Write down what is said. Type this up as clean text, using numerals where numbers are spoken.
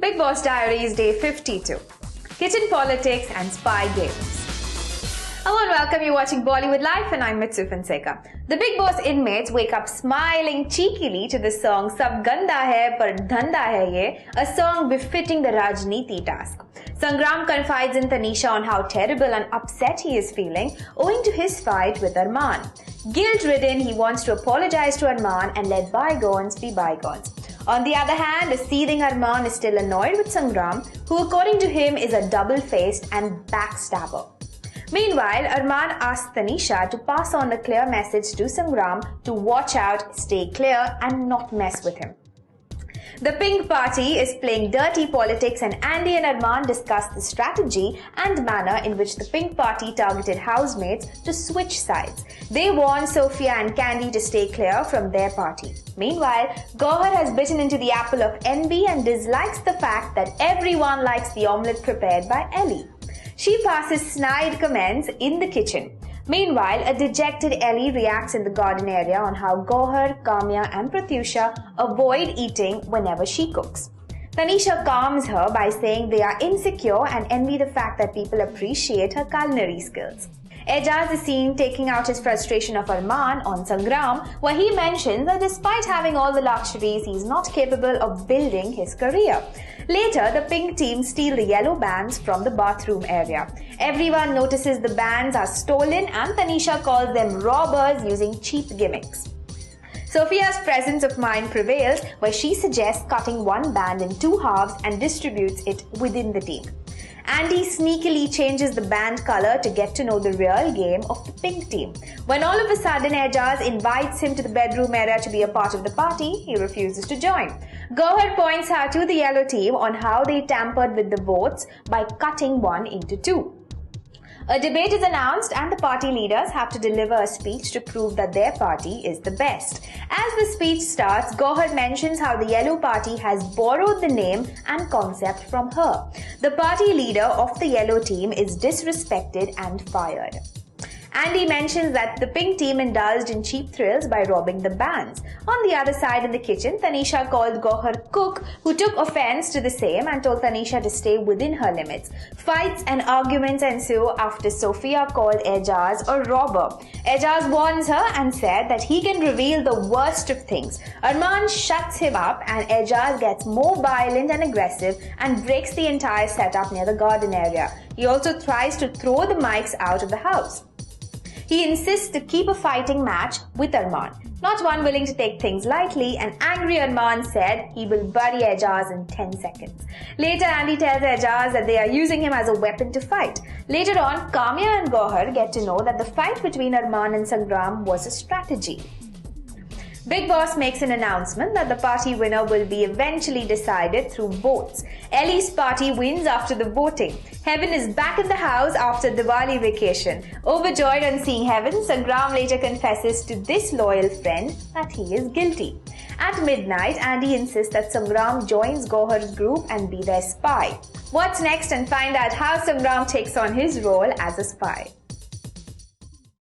Bigg Boss Diaries Day 52. Kitchen politics and spy games. Hello and welcome, you're watching Bollywood Live and I'm Mitsu Fonseca. The Bigg Boss inmates wake up smiling cheekily to the song Sab Ganda Hai Par Dhanda Hai Ye, a song befitting the Rajniti task. Sangram confides in Tanisha on how terrible and upset he is feeling owing to his fight with Arman. Guilt-ridden, he wants to apologize to Arman and let bygones be bygones. On the other hand, a seething Arman is still annoyed with Sangram, who according to him is a double-faced and backstabber. Meanwhile, Arman asks Tanisha to pass on a clear message to Sangram to watch out, stay clear and not mess with him. The Pink Party is playing dirty politics and Andy and Arman discuss the strategy and manner in which the Pink Party targeted housemates to switch sides. They warn Sophia and Candy to stay clear from their party. Meanwhile, Gauhar has bitten into the apple of envy and dislikes the fact that everyone likes the omelette prepared by Ellie. She passes snide comments in the kitchen. Meanwhile, a dejected Ellie reacts in the garden area on how Gauhar, Kamya and Pratyusha avoid eating whenever she cooks. Tanisha calms her by saying they are insecure and envy the fact that people appreciate her culinary skills. Aijaz is seen taking out his frustration of Arman on Sangram, where he mentions that despite having all the luxuries, he is not capable of building his career. Later, the pink team steal the yellow bands from the bathroom area. Everyone notices the bands are stolen and Tanisha calls them robbers using cheap gimmicks. Sophia's presence of mind prevails, where she suggests cutting one band in two halves and distributes it within the team. Andy sneakily changes the band color to get to know the real game of the pink team. When all of a sudden Aijaz invites him to the bedroom area to be a part of the party, he refuses to join. Gauhar points out to the yellow team on how they tampered with the votes by cutting one into two. A debate is announced and the party leaders have to deliver a speech to prove that their party is the best. As the speech starts, Gauhar mentions how the yellow party has borrowed the name and concept from her. The party leader of the yellow team is disrespected and fired. Andy mentions that the pink team indulged in cheap thrills by robbing the bands. On the other side in the kitchen, Tanisha called Gauhar cook, who took offense to the same and told Tanisha to stay within her limits. Fights and arguments ensue after Sophia called Aijaz a robber. Aijaz warns her and said that he can reveal the worst of things. Arman shuts him up and Aijaz gets more violent and aggressive and breaks the entire setup near the garden area. He also tries to throw the mics out of the house. He insists to keep a fighting match with Arman. Not one willing to take things lightly, an angry Arman said he will bury Aijaz in 10 seconds. Later, Andy tells Aijaz that they are using him as a weapon to fight. Later on, Kamya and Gauhar get to know that the fight between Arman and Sangram was a strategy. Bigg Boss makes an announcement that the party winner will be eventually decided through votes. Ellie's party wins after the voting. Heaven is back in the house after Diwali vacation. Overjoyed on seeing Heaven, Sangram later confesses to this loyal friend that he is guilty. At midnight, Andy insists that Sangram joins Gauhar's group and be their spy. What's next, and find out how Sangram takes on his role as a spy.